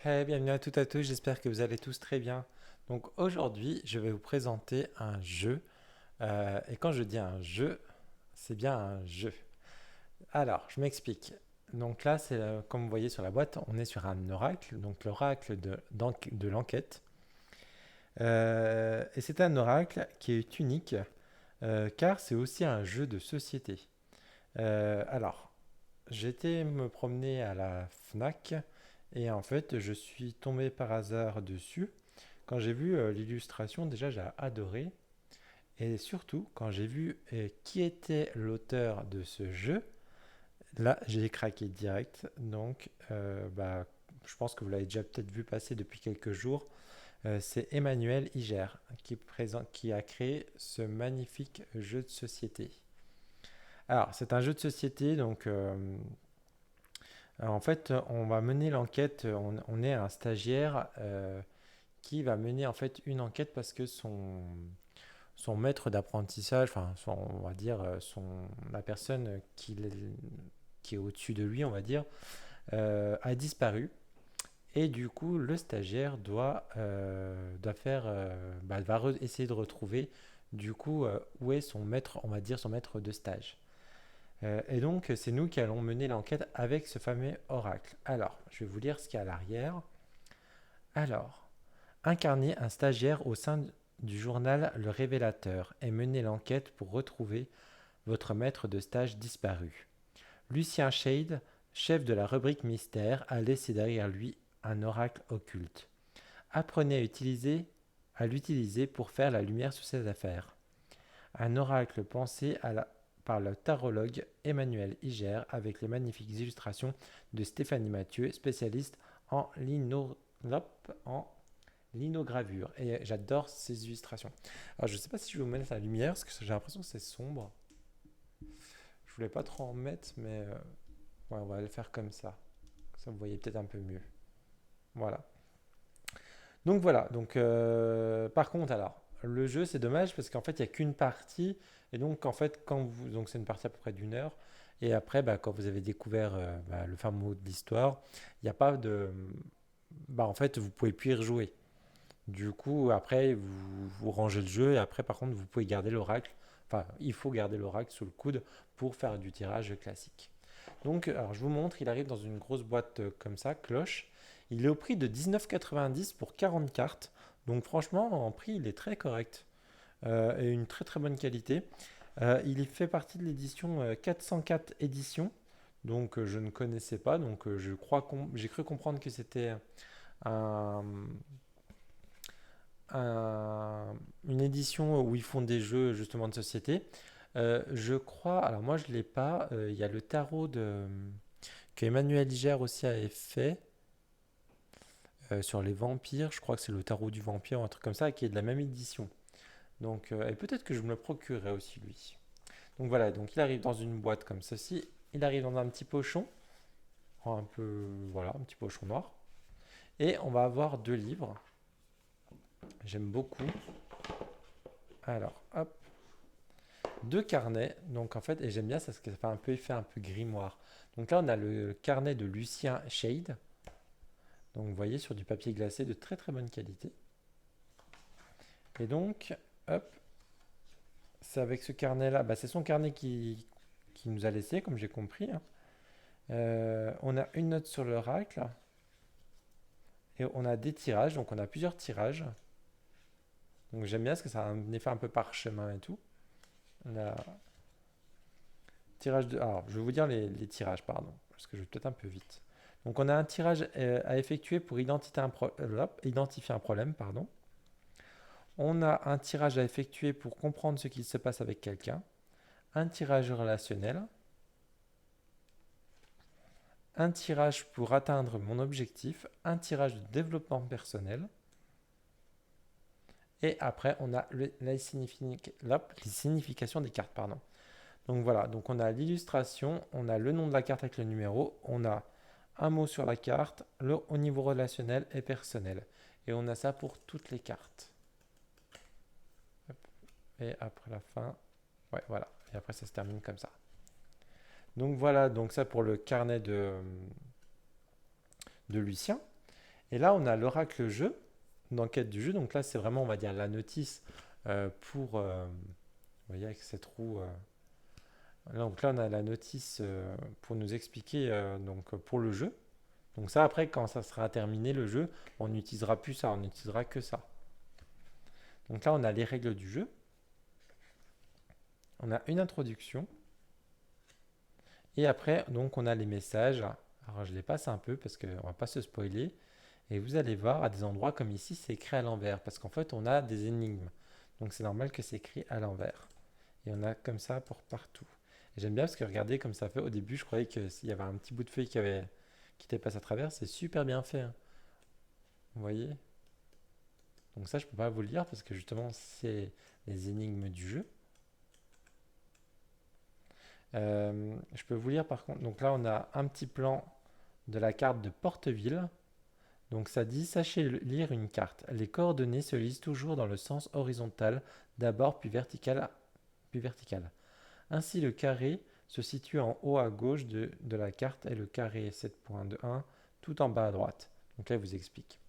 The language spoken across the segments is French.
Hey, bienvenue à toutes et à tous, j'espère que vous allez tous très bien. Donc aujourd'hui, je vais vous présenter un jeu. Et quand je dis un jeu, c'est bien un jeu. Alors, je m'explique. Donc là, comme vous voyez sur la boîte, on est sur un oracle, donc l'oracle de l'enquête. Et c'est un oracle qui est unique, car c'est aussi un jeu de société. Alors, j'étais me promener à la FNAC, et en fait, je suis tombé par hasard dessus. Quand j'ai vu l'illustration, déjà j'ai adoré. Et surtout, quand j'ai vu qui était l'auteur de ce jeu, là j'ai craqué direct. Donc, je pense que vous l'avez déjà peut-être vu passer depuis quelques jours. C'est Emmanuel Iger qui a créé ce magnifique jeu de société. Alors, c'est un jeu de société, donc en fait, on va mener l'enquête. On est un stagiaire qui va mener en fait une enquête parce que son maître d'apprentissage, on va dire, la personne qui est au-dessus de lui, on va dire, a disparu. Et du coup, le stagiaire va essayer de retrouver du coup où est son maître, on va dire son maître de stage. Et donc, c'est nous qui allons mener l'enquête avec ce fameux oracle. Alors, je vais vous lire ce qu'il y a à l'arrière. Alors, incarner un stagiaire au sein du journal Le Révélateur et mener l'enquête pour retrouver votre maître de stage disparu. Lucien Shade, chef de la rubrique mystère, a laissé derrière lui un oracle occulte. Apprenez à l'utiliser pour faire la lumière sur ses affaires. Un oracle pensé par le tarologue Emmanuel Iger avec les magnifiques illustrations de Stéphanie Mathieu, spécialiste en en linogravure. Et j'adore ces illustrations. Alors, je ne sais pas si je vais vous mettre la lumière, parce que j'ai l'impression que c'est sombre. Je voulais pas trop en mettre, mais ouais, on va le faire comme ça. Ça, vous voyez peut-être un peu mieux. Voilà. Donc voilà. Donc, par contre, alors, le jeu, c'est dommage parce qu'en fait, il n'y a qu'une partie. Et donc, en fait, donc c'est une partie à peu près d'une heure. Et après, quand vous avez découvert le fin mot de l'histoire, il n'y a pas de. En fait, vous pouvez plus y rejouer. Du coup, après, vous rangez le jeu et après, par contre, vous pouvez garder l'oracle. Enfin, il faut garder l'oracle sous le coude pour faire du tirage classique. Donc, alors, je vous montre, il arrive dans une grosse boîte comme ça, cloche. Il est au prix de 19,90 pour 40 cartes. Donc, franchement, en prix, il est très correct et une très très bonne qualité. Il fait partie de l'édition 404 édition. Donc, je ne connaissais pas. Donc, j'ai cru comprendre que c'était un, un- une édition où ils font des jeux justement de société. Je crois, alors moi je l'ai pas, il y a le tarot que Emmanuel Iger aussi avait fait sur les vampires, je crois que c'est le tarot du vampire, un truc comme ça, qui est de la même édition. Donc, et peut-être que je me le procurerai aussi lui. Donc voilà, donc il arrive dans une boîte comme ceci, il arrive dans un petit pochon, un peu, voilà, un petit pochon noir, et on va avoir deux livres, j'aime beaucoup. Alors, hop, deux carnets. Donc en fait, et j'aime bien ça parce que ça fait un peu effet un peu grimoire. Donc là, on a le carnet de Lucien Shade. Donc vous voyez sur du papier glacé de très très bonne qualité. Et donc, hop, c'est avec ce carnet-là. C'est son carnet qui nous a laissé, comme j'ai compris, hein. On a une note sur l'oracle et on a des tirages. Donc on a plusieurs tirages. Donc j'aime bien parce que ça a un effet un peu parchemin et tout. On a tirage de. Alors, je vais vous dire les tirages, pardon, parce que je vais peut-être un peu vite. Donc, on a un tirage à effectuer pour identifier un problème, pardon. On a un tirage à effectuer pour comprendre ce qu'il se passe avec quelqu'un. Un tirage relationnel. Un tirage pour atteindre mon objectif. Un tirage de développement personnel. Et après, on a les significations des cartes, pardon. Donc voilà, donc on a l'illustration, on a le nom de la carte avec le numéro, on a un mot sur la carte, au niveau relationnel et personnel. Et on a ça pour toutes les cartes. Et après la fin, ouais, voilà. Et après, ça se termine comme ça. Donc voilà, donc ça pour le carnet de Lucien. Et là, on a l'oracle jeu, d'enquête du jeu. Donc là, c'est vraiment, on va dire, la notice vous voyez, avec cette roue. Donc là, on a la notice pour nous expliquer pour le jeu. Donc ça, après, quand ça sera terminé, le jeu, on n'utilisera plus ça, on n'utilisera que ça. Donc là, on a les règles du jeu. On a une introduction. Et après, donc, on a les messages. Alors, je les passe un peu parce qu'on ne va pas se spoiler. Et vous allez voir, à des endroits comme ici, c'est écrit à l'envers. Parce qu'en fait, on a des énigmes. Donc, c'est normal que c'est écrit à l'envers. Et on a comme ça pour partout. Et j'aime bien parce que regardez comme ça fait. Au début, je croyais qu'il y avait un petit bout de feuille qui était passé à travers. C'est super bien fait, hein. Vous voyez? Donc ça, je ne peux pas vous le lire parce que justement, c'est les énigmes du jeu. Je peux vous lire par contre. Donc là, on a un petit plan de la carte de Porteville. Donc ça dit, sachez lire une carte. Les coordonnées se lisent toujours dans le sens horizontal, d'abord puis vertical, puis vertical. Ainsi, le carré se situe en haut à gauche de la carte et le carré 7.1 tout en bas à droite. Donc là, il vous explique.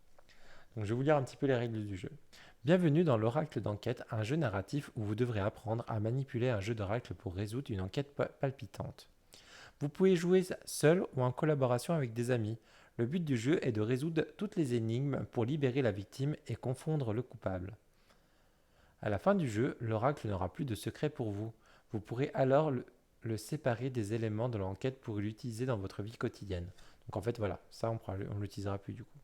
Donc je vais vous lire un petit peu les règles du jeu. Bienvenue dans l'Oracle d'enquête, un jeu narratif où vous devrez apprendre à manipuler un jeu d'oracle pour résoudre une enquête palpitante. Vous pouvez jouer seul ou en collaboration avec des amis. Le but du jeu est de résoudre toutes les énigmes pour libérer la victime et confondre le coupable. À la fin du jeu, l'oracle n'aura plus de secret pour vous. Vous pourrez alors le séparer des éléments de l'enquête pour l'utiliser dans votre vie quotidienne. Donc en fait voilà, ça on ne l'utilisera plus du coup.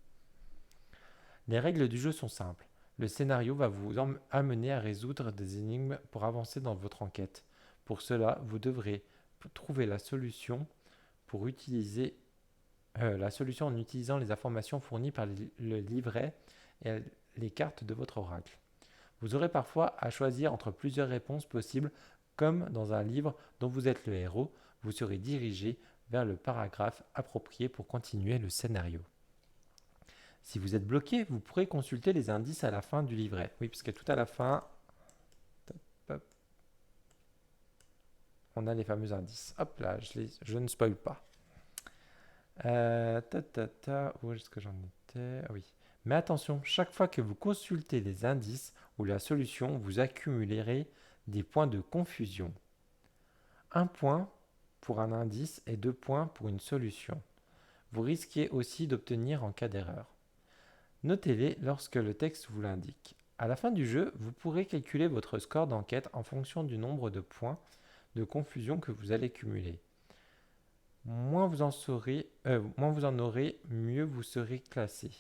Les règles du jeu sont simples. Le scénario va vous amener à résoudre des énigmes pour avancer dans votre enquête. Pour cela, vous devrez trouver la solution pour utiliser la solution en utilisant les informations fournies par le livret et les cartes de votre oracle. Vous aurez parfois à choisir entre plusieurs réponses possibles, comme dans un livre dont vous êtes le héros, vous serez dirigé vers le paragraphe approprié pour continuer le scénario. Si vous êtes bloqué, vous pourrez consulter les indices à la fin du livret. Oui, parce que tout à la fin, on a les fameux indices. Hop là, je ne spoil pas. Où est-ce que j'en étais? Ah oui. Mais attention, chaque fois que vous consultez les indices ou la solution, vous accumulerez des points de confusion. Un point pour un indice et 2 points pour une solution. Vous risquez aussi d'obtenir en cas d'erreur. Notez-les lorsque le texte vous l'indique. À la fin du jeu, vous pourrez calculer votre score d'enquête en fonction du nombre de points de confusion que vous allez cumuler. Moins vous en aurez, mieux vous serez classé.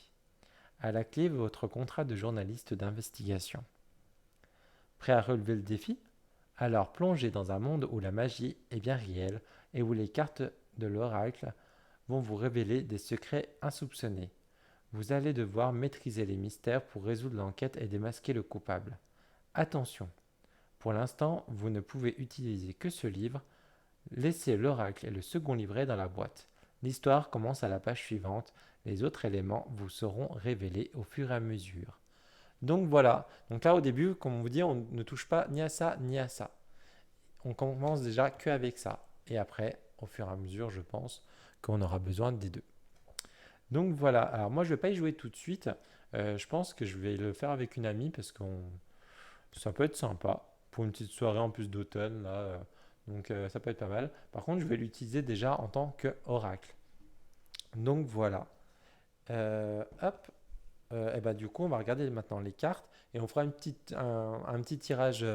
À la clé, votre contrat de journaliste d'investigation. Prêt à relever le défi? Alors plongez dans un monde où la magie est bien réelle et où les cartes de l'oracle vont vous révéler des secrets insoupçonnés. Vous allez devoir maîtriser les mystères pour résoudre l'enquête et démasquer le coupable. Attention, pour l'instant, vous ne pouvez utiliser que ce livre. Laissez l'oracle et le second livret dans la boîte. L'histoire commence à la page suivante. Les autres éléments vous seront révélés au fur et à mesure. Donc voilà. Donc là, au début, comme on vous dit, on ne touche pas ni à ça ni à ça. On commence déjà qu'avec ça. Et après, au fur et à mesure, je pense qu'on aura besoin des deux. Donc voilà. Alors moi, je ne vais pas y jouer tout de suite. Je pense que je vais le faire avec une amie parce que ça peut être sympa pour une petite soirée en plus d'automne là. Donc ça peut être pas mal. Par contre, je vais l'utiliser déjà en tant qu'oracle. Donc voilà. Hop. Et bah, du coup, on va regarder maintenant les cartes et on fera un petit tirage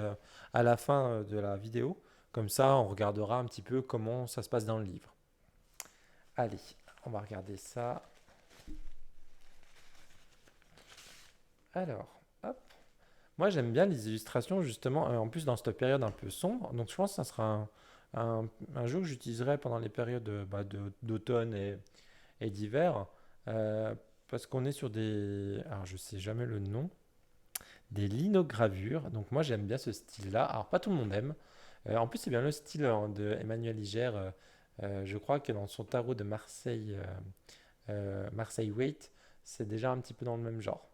à la fin de la vidéo. Comme ça, on regardera un petit peu comment ça se passe dans le livre. Allez, on va regarder ça. Alors, hop. Moi, j'aime bien les illustrations, justement, en plus dans cette période un peu sombre. Donc, je pense que ça sera un jeu que j'utiliserai pendant les périodes d'automne et d'hiver. euh, Parce qu'on est sur des. Alors, je sais jamais le nom. Des linogravures. Donc, moi, j'aime bien ce style-là. Alors, pas tout le monde aime. En plus, c'est bien le style de Emmanuel Iger. Je crois que dans son tarot de Marseille, Marseille Waite, c'est déjà un petit peu dans le même genre.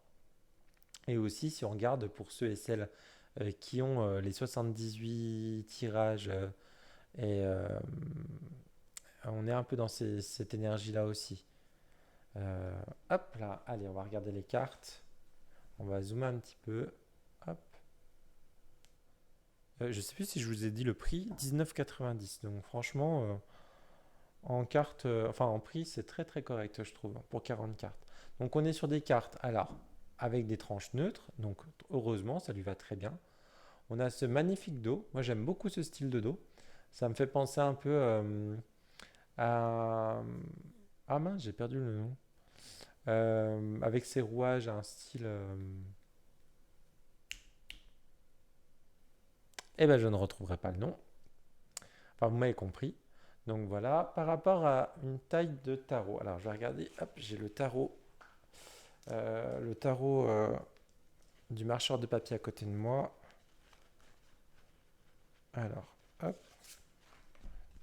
Et aussi, si on regarde pour ceux et celles qui ont les 78 tirages, et on est un peu dans cette énergie-là aussi. Euh, hop là, allez, on va regarder les cartes. On va zoomer un petit peu. Hop. Je sais plus si je vous ai dit le prix, 19,90. Donc franchement, en carte, enfin en prix, c'est très très correct, je trouve, pour 40 cartes. Donc on est sur des cartes, alors, avec des tranches neutres. Donc heureusement, ça lui va très bien. On a ce magnifique dos. Moi, j'aime beaucoup ce style de dos. Ça me fait penser un peu à... Ah mince, j'ai perdu le nom. Avec ses rouages, un style... Eh ben, je ne retrouverai pas le nom. Enfin, vous m'avez compris. Donc voilà, par rapport à une taille de tarot. Alors, je vais regarder. Hop, j'ai le tarot du marcheur de papier à côté de moi. Alors, hop.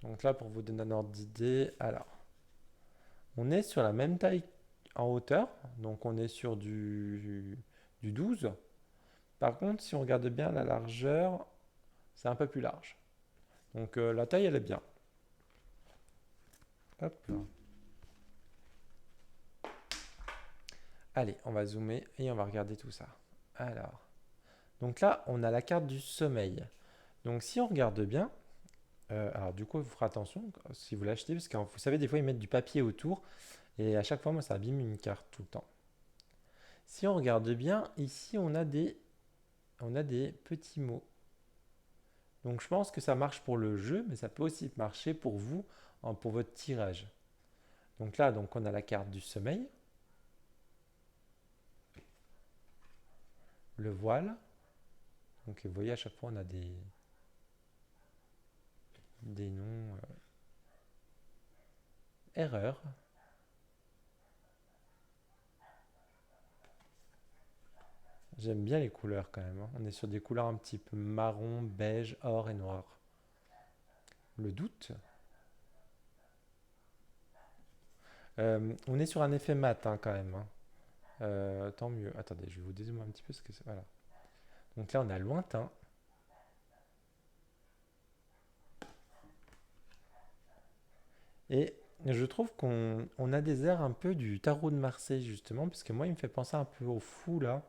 Donc là, pour vous donner un ordre d'idée, alors, on est sur la même taille en hauteur. Donc, on est sur du 12. Par contre, si on regarde bien la largeur, c'est un peu plus large. Donc, la taille, elle est bien. Hop là. Allez, on va zoomer et on va regarder tout ça. Alors, donc là, on a la carte du sommeil. Donc si on regarde bien, alors du coup, il faut faire attention si vous l'achetez, parce que vous savez, des fois, ils mettent du papier autour, et à chaque fois, moi, ça abîme une carte tout le temps. Si on regarde bien, ici, on a des petits mots. Donc je pense que ça marche pour le jeu, mais ça peut aussi marcher pour vous, pour votre tirage. Donc là, donc, on a la carte du sommeil, le voile. Donc vous voyez, à chaque fois, on a des noms. Erreur. J'aime bien les couleurs quand même, hein. On est sur des couleurs un petit peu marron, beige, or et noir. Le doute. On est sur un effet mat hein, quand même, hein. Tant mieux. Attendez, je vais vous dézoomer un petit peu ce que c'est. Voilà. Donc là, on a lointain. Et je trouve qu'on a des airs un peu du tarot de Marseille, justement, parce que moi, il me fait penser un peu au fou, là.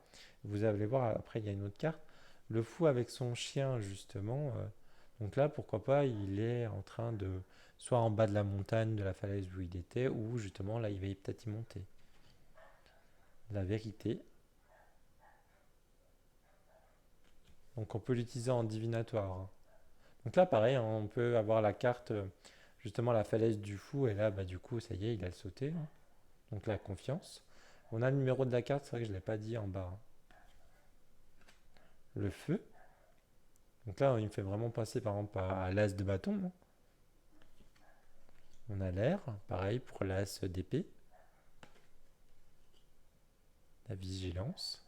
Vous allez voir, après, il y a une autre carte. Le fou avec son chien, justement. Donc là, pourquoi pas, il est en train de... Soit en bas de la montagne, de la falaise où il était, ou justement, là, il va peut-être y monter. La vérité. Donc on peut l'utiliser en divinatoire, hein. Donc là, pareil, hein, on peut avoir la carte, justement, la falaise du fou, et là, bah, du coup, ça y est, il a sauté, hein. Donc la confiance. On a le numéro de la carte, c'est vrai que je ne l'ai pas dit en bas, hein. Le feu. Donc là, il me fait vraiment passer, par exemple, à l'as de bâton, hein. On a l'air, pareil pour l'as d'épée. La vigilance.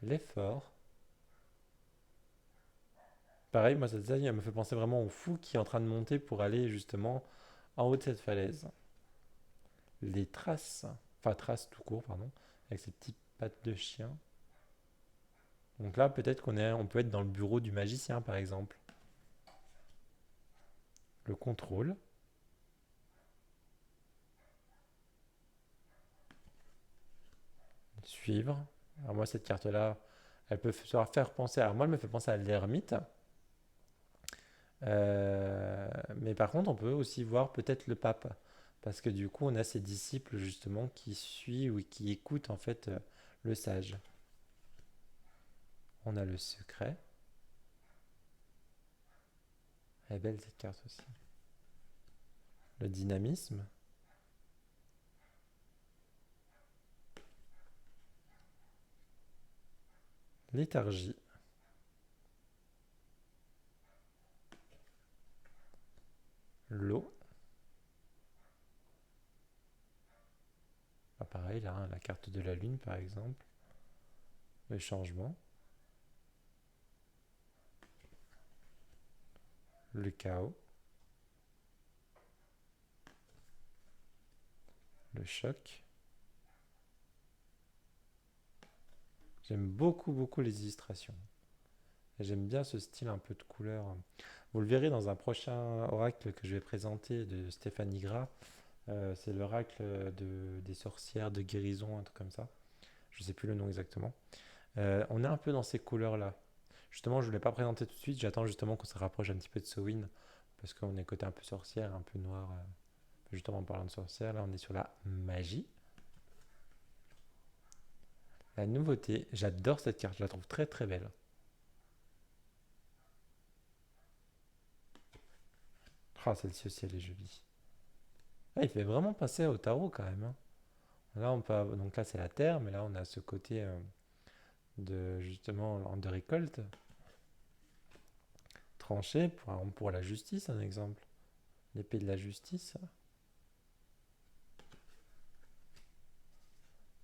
L'effort. Pareil, moi, cette scène, elle me fait penser vraiment au fou qui est en train de monter pour aller justement en haut de cette falaise. Les traces, enfin traces tout court, pardon, avec ces petites pattes de chien. Donc là, peut-être on peut être dans le bureau du magicien, par exemple. Le contrôle. Suivre. Alors moi, cette carte-là, elle peut faire penser... Alors moi, elle me fait penser à l'ermite. Mais par contre, on peut aussi voir peut-être le pape. Parce que du coup, on a ses disciples, justement, qui suivent ou qui écoutent, en fait, le sage. On a le secret. Elle est belle, cette carte aussi. Le dynamisme. Léthargie. L'eau. Ah, pareil, là, hein, la carte de la lune, par exemple. Le changement. Le chaos. Le choc. J'aime beaucoup, beaucoup les illustrations. Et j'aime bien ce style un peu de couleur. Vous le verrez dans un prochain oracle que je vais présenter de Stéphanie Gras. C'est l'oracle des sorcières de guérison, un truc comme ça. Je ne sais plus le nom exactement. On est un peu dans ces couleurs-là. Justement, je ne l'ai pas présenté tout de suite. J'attends justement qu'on se rapproche un petit peu de Samhain. Parce qu'on est côté un peu sorcière, un peu noir. Justement, en parlant de sorcière, là, on est sur la magie. La nouveauté, j'adore cette carte. Je la trouve très très belle. Ah, celle-ci aussi, elle est jolie. Ah, il fait vraiment passer au tarot quand même, hein. Là, donc là, c'est la terre, mais là, on a ce côté de justement de récolte tranché pour la justice, un exemple. L'épée de la justice.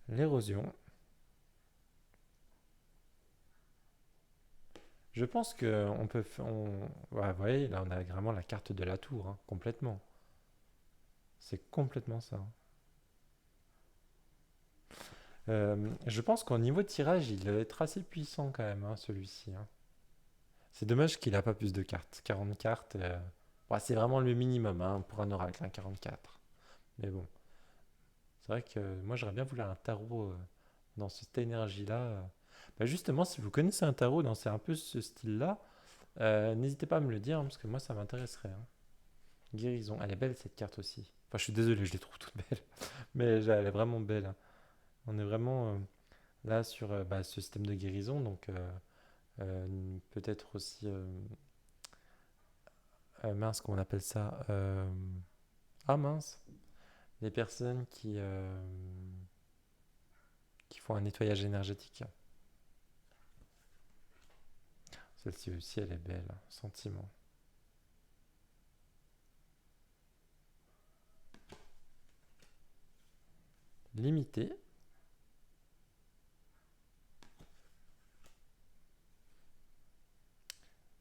L'érosion. Je pense que on peut. Ouais, vous voyez, là, on a vraiment la carte de la tour, hein, complètement. C'est complètement ça. Je pense qu'au niveau de tirage, il va être assez puissant quand même, hein, celui-ci, hein. C'est dommage qu'il n'a pas plus de cartes. 40 cartes, ouais, c'est vraiment le minimum, hein, pour un oracle, hein, 44. Mais bon, c'est vrai que moi j'aurais bien voulu un tarot dans cette énergie-là. Bah, justement, si vous connaissez un tarot dans un peu ce style-là, n'hésitez pas à me le dire, hein, parce que moi ça m'intéresserait, hein. Guérison, elle est belle cette carte aussi. Enfin, je suis désolé, je les trouve toutes belles, mais elle est vraiment belle, hein. On est vraiment là sur bah, ce système de guérison, donc peut-être aussi, mince, comment on appelle ça? Ah mince, les personnes qui font un nettoyage énergétique. Celle-ci aussi, elle est belle. Sentiment. Limité.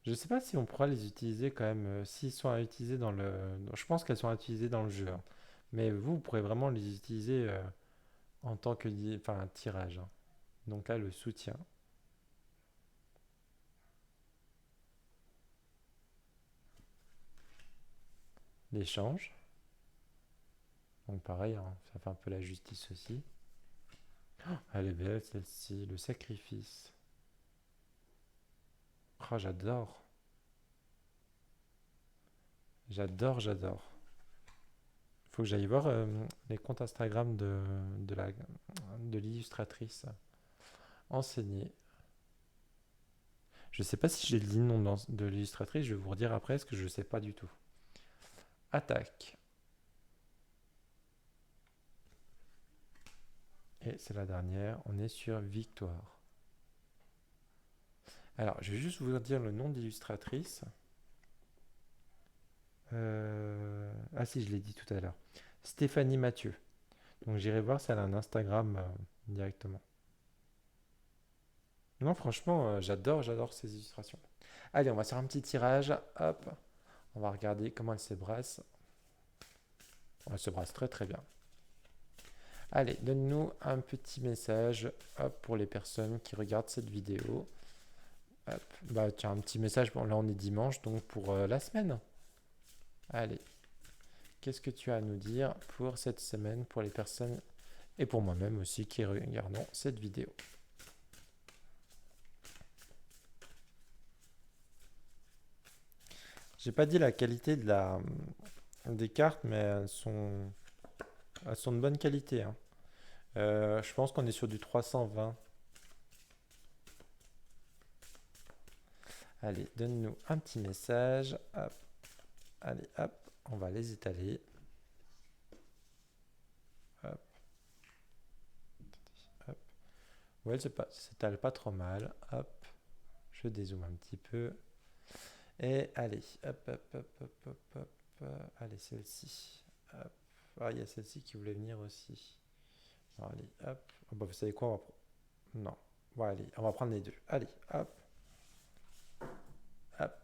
Je ne sais pas si on pourra les utiliser quand même. S'ils sont à utiliser dans le. Je pense qu'elles sont à utiliser dans le jeu, hein. Mais vous pourrez vraiment les utiliser en tant que enfin, un tirage, hein. Donc là, le soutien. L'échange. Donc pareil, hein, ça fait un peu la justice aussi. Elle est belle celle-ci. Le sacrifice. Ah, j'adore. J'adore, j'adore. Faut que j'aille voir les comptes Instagram de l'illustratrice. Enseigner. Je sais pas si j'ai le nom de l'illustratrice, je vais vous redire après, parce que je ne sais pas du tout. Attaque. Et c'est la dernière, on est sur victoire. Alors, je vais juste vous dire le nom de l'illustratrice. Ah si, je l'ai dit tout à l'heure. Stéphanie Mathieu. Donc j'irai voir si elle a un Instagram directement. Non, franchement, j'adore ces illustrations. Allez, on va faire un petit tirage. Hop, on va regarder comment elle se brasse. Elle se brasse très très bien. Allez, donne-nous un petit message, hop, pour les personnes qui regardent cette vidéo. Hop, bah tiens, un petit message. Bon, là on est dimanche, donc pour la semaine. Allez, qu'est-ce que tu as à nous dire pour cette semaine, pour les personnes et pour moi-même aussi qui regardons cette vidéo? J'ai pas dit la qualité des cartes, mais elles sont de bonne qualité, hein. Je pense qu'on est sur du 320. Allez, donne-nous un petit message. Hop. Allez, hop, on va les étaler. Hop, hop. Ouais, elle s'étale pas trop mal. Hop, je dézoome un petit peu. Et allez, hop, hop, hop, hop, hop, hop. Allez, celle-ci. Hop. Ah, il y a celle-ci qui voulait venir aussi. Alors, allez, hop. Oh, bah, vous savez quoi, non. Bon, allez, on va prendre les deux. Allez, hop, hop.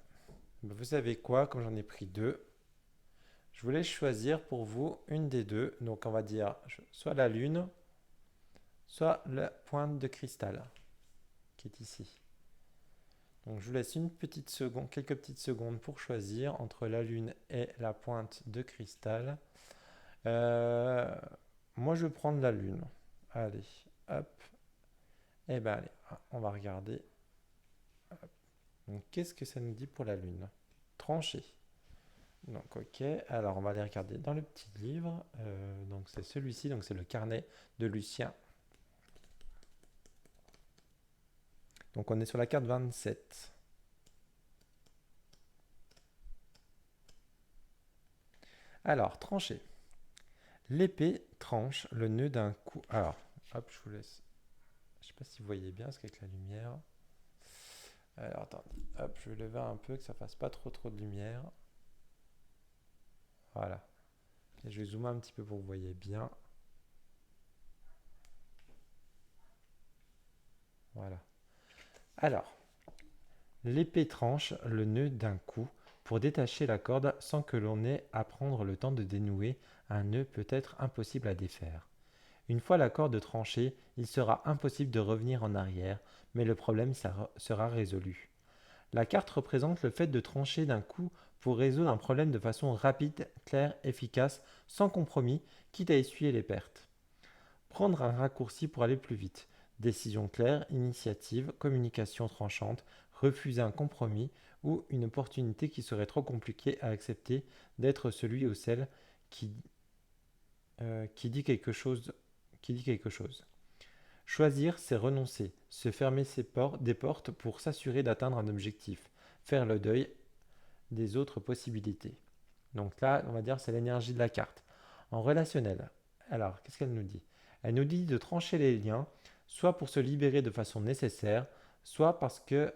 Bah, vous savez quoi, comme j'en ai pris deux, je voulais choisir pour vous une des deux. Donc, on va dire soit la lune, soit la pointe de cristal qui est ici. Donc je vous laisse une petite seconde, quelques petites secondes pour choisir entre la lune et la pointe de cristal. Euh, Moi je vais prendre la lune. Allez, hop. Et ben allez, on va regarder. Donc qu'est-ce que ça nous dit pour la lune? Tranché. Donc ok, alors on va aller regarder dans le petit livre. Donc c'est celui-ci, donc c'est le carnet de Lucien. Donc on est sur la carte 27. Alors, tranché. L'épée tranche le nœud d'un coup. Alors, hop, je vous laisse. Je sais pas si vous voyez bien, parce qu'avec la lumière. Alors, attendez. Hop, je vais lever un peu, que ça fasse pas trop de lumière. Voilà. Et je vais zoomer un petit peu pour que vous voyez bien. Voilà. Alors, l'épée tranche le nœud d'un coup pour détacher la corde sans que l'on ait à prendre le temps de dénouer un nœud peut-être impossible à défaire. Une fois la corde tranchée, il sera impossible de revenir en arrière, mais le problème sera résolu. La carte représente le fait de trancher d'un coup pour résoudre un problème de façon rapide, claire, efficace, sans compromis, quitte à essuyer les pertes. Prendre un raccourci pour aller plus vite. Décision claire, initiative, communication tranchante, refuser un compromis ou une opportunité qui serait trop compliquée à accepter d'être celui ou celle qui, qui dit quelque chose. Qui dit quelque chose. Choisir, c'est renoncer, se fermer des portes pour s'assurer d'atteindre un objectif, faire le deuil des autres possibilités. Donc là, on va dire c'est l'énergie de la carte. En relationnel, alors qu'est-ce qu'elle nous dit? Elle nous dit de trancher les liens, soit pour se libérer de façon nécessaire, soit parce que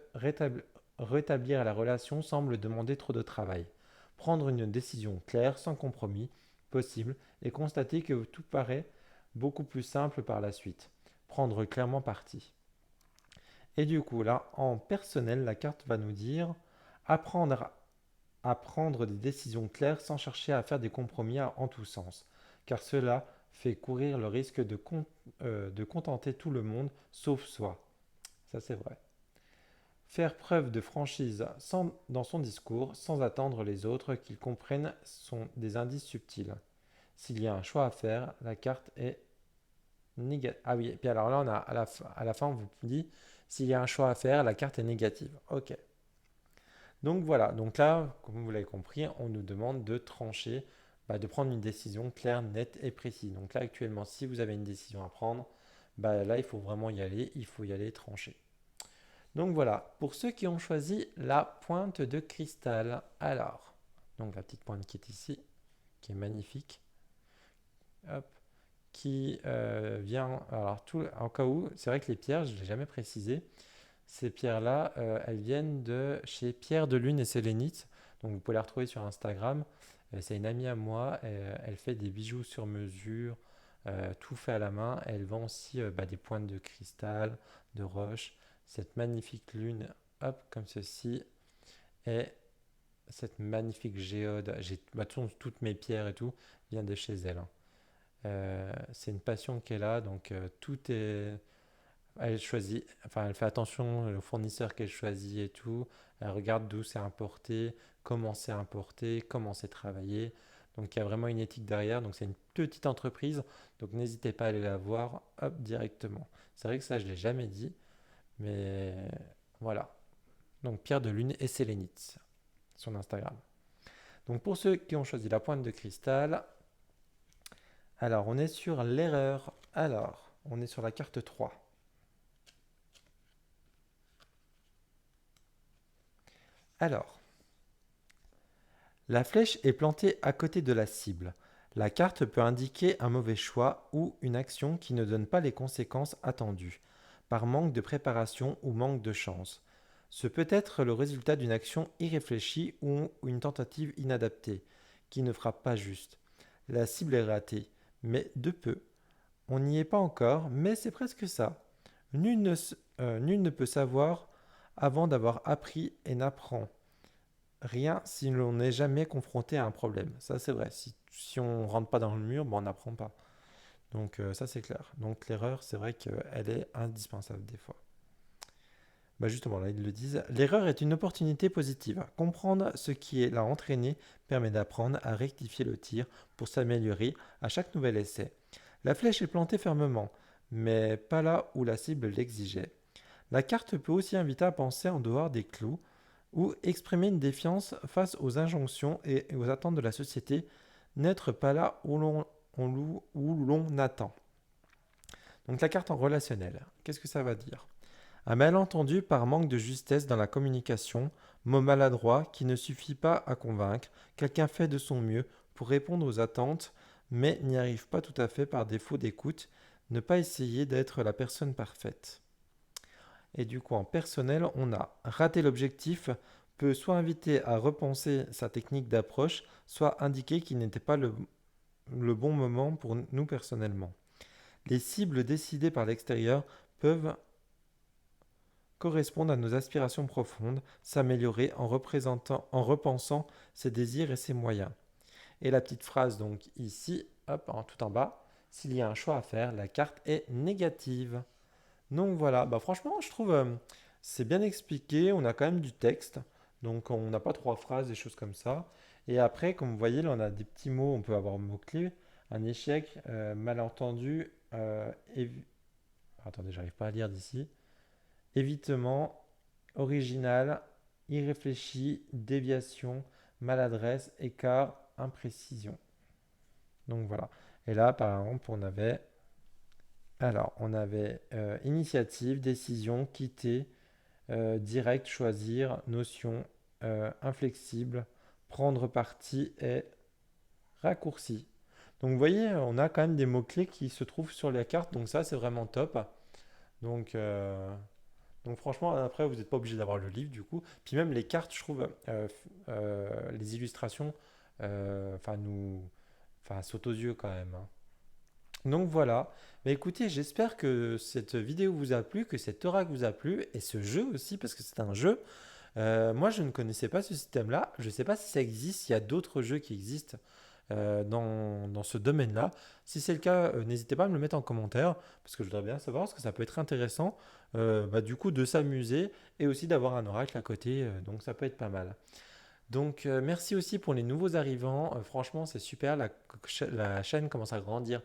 rétablir la relation semble demander trop de travail. Prendre une décision claire, sans compromis, possible, et constater que tout paraît beaucoup plus simple par la suite. Prendre clairement parti. Et du coup, là, en personnel, la carte va nous dire apprendre à prendre des décisions claires sans chercher à faire des compromis en tous sens, car cela fait courir le risque de contenter tout le monde sauf soi. Ça, c'est vrai. Faire preuve de franchise dans son discours sans attendre les autres qu'ils comprennent sont des indices subtils. S'il y a un choix à faire, la carte est négative. Ah oui, et puis alors là, on a à la fin, on vous dit s'il y a un choix à faire, la carte est négative. Ok. Donc voilà, donc là, comme vous l'avez compris, on nous demande de trancher, de prendre une décision claire, nette et précise. Donc là, actuellement, si vous avez une décision à prendre, là, il faut vraiment y aller, il faut y aller trancher. Donc voilà, pour ceux qui ont choisi la pointe de cristal, alors, donc la petite pointe qui est ici, qui est magnifique, hop, qui vient, alors tout, en cas où, c'est vrai que les pierres, je ne l'ai jamais précisé, ces pierres-là, elles viennent de chez Pierre de Lune et Sélénite. Donc vous pouvez la retrouver sur Instagram. C'est une amie à moi. Elle fait des bijoux sur mesure, tout fait à la main. Elle vend aussi des pointes de cristal, de roche. Cette magnifique lune, hop, comme ceci. Et cette magnifique géode. Toutes mes pierres et tout viennent de chez elle, hein. C'est une passion qu'elle a. Donc tout est elle choisit, enfin, elle fait attention au fournisseur qu'elle choisit et tout. Elle regarde d'où c'est importé, comment c'est travaillé. Donc il y a vraiment une éthique derrière. Donc c'est une petite entreprise. Donc n'hésitez pas à aller la voir hop, directement. C'est vrai que ça, je ne l'ai jamais dit. Mais voilà. Donc Pierre de Lune et Sélénite, son Instagram. Donc pour ceux qui ont choisi la pointe de cristal, alors on est sur l'erreur. Alors, on est sur la carte 3. Alors, la flèche est plantée à côté de la cible. La carte peut indiquer un mauvais choix ou une action qui ne donne pas les conséquences attendues, par manque de préparation ou manque de chance. Ce peut être le résultat d'une action irréfléchie ou une tentative inadaptée, qui ne frappe pas juste. La cible est ratée, mais de peu. On n'y est pas encore, mais c'est presque ça. Nul ne peut savoir avant d'avoir appris et n'apprend rien si l'on n'est jamais confronté à un problème. Ça, c'est vrai. Si on ne rentre pas dans le mur, on n'apprend pas. Donc, ça, c'est clair. Donc, l'erreur, c'est vrai qu'elle est indispensable des fois. Bah justement, là, ils le disent. L'erreur est une opportunité positive. Comprendre ce qui l'a entraîné permet d'apprendre à rectifier le tir pour s'améliorer à chaque nouvel essai. La flèche est plantée fermement, mais pas là où la cible l'exigeait. La carte peut aussi inviter à penser en dehors des clous ou exprimer une défiance face aux injonctions et aux attentes de la société, n'être pas là où l'on attend. Donc la carte en relationnel, qu'est-ce que ça va dire? Un malentendu par manque de justesse dans la communication, mot maladroit qui ne suffit pas à convaincre, quelqu'un fait de son mieux pour répondre aux attentes, mais n'y arrive pas tout à fait par défaut d'écoute, ne pas essayer d'être la personne parfaite. Et du coup, en personnel, on a raté l'objectif, peut soit inviter à repenser sa technique d'approche, soit indiquer qu'il n'était pas le bon moment pour nous personnellement. Les cibles décidées par l'extérieur peuvent correspondre à nos aspirations profondes, s'améliorer en repensant ses désirs et ses moyens. Et la petite phrase donc ici, hop, tout en bas, s'il y a un choix à faire, la carte est négative. Donc voilà, bah franchement, je trouve c'est bien expliqué, on a quand même du texte, donc on n'a pas trois phrases, des choses comme ça. Et après, comme vous voyez, là on a des petits mots, on peut avoir mot-clé, un échec, malentendu, attendez, j'arrive pas à lire d'ici. Évitement, original, irréfléchi, déviation, maladresse, écart, imprécision. Donc voilà. Et là, par exemple, on avait initiative, décision, quitter, direct, choisir, notion, inflexible, prendre parti et raccourci. Donc vous voyez, on a quand même des mots-clés qui se trouvent sur la carte, donc ça c'est vraiment top. Donc, euh, donc franchement, après, vous n'êtes pas obligé d'avoir le livre du coup. Puis même les cartes, je trouve, les illustrations, sautent aux yeux quand même, hein. Donc voilà. Mais écoutez, j'espère que cette vidéo vous a plu, que cet oracle vous a plu, et ce jeu aussi, parce que c'est un jeu. Moi, je ne connaissais pas ce système-là. Je ne sais pas si ça existe, s'il y a d'autres jeux qui existent dans ce domaine-là. Si c'est le cas, n'hésitez pas à me le mettre en commentaire, parce que je voudrais bien savoir, parce que ça peut être intéressant, du coup, de s'amuser et aussi d'avoir un oracle à côté, donc ça peut être pas mal. Donc, merci aussi pour les nouveaux arrivants. Franchement, c'est super. La chaîne commence à grandir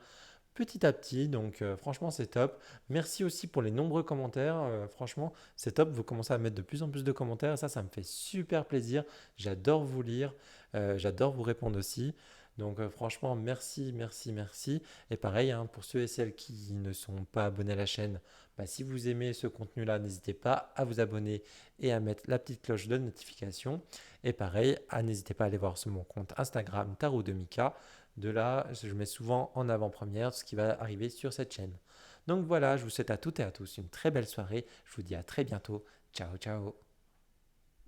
petit à petit. Donc, franchement, c'est top. Merci aussi pour les nombreux commentaires. Franchement, c'est top. Vous commencez à mettre de plus en plus de commentaires. Ça me fait super plaisir. J'adore vous lire. J'adore vous répondre aussi. Donc, franchement, merci, merci, merci. Et pareil, hein, pour ceux et celles qui ne sont pas abonnés à la chaîne, bah, si vous aimez ce contenu-là, n'hésitez pas à vous abonner et à mettre la petite cloche de notification. Et pareil, n'hésitez pas à aller voir sur mon compte Instagram Tarot de Mika. De là, je mets souvent en avant-première ce qui va arriver sur cette chaîne. Donc voilà, je vous souhaite à toutes et à tous une très belle soirée. Je vous dis à très bientôt. Ciao, ciao.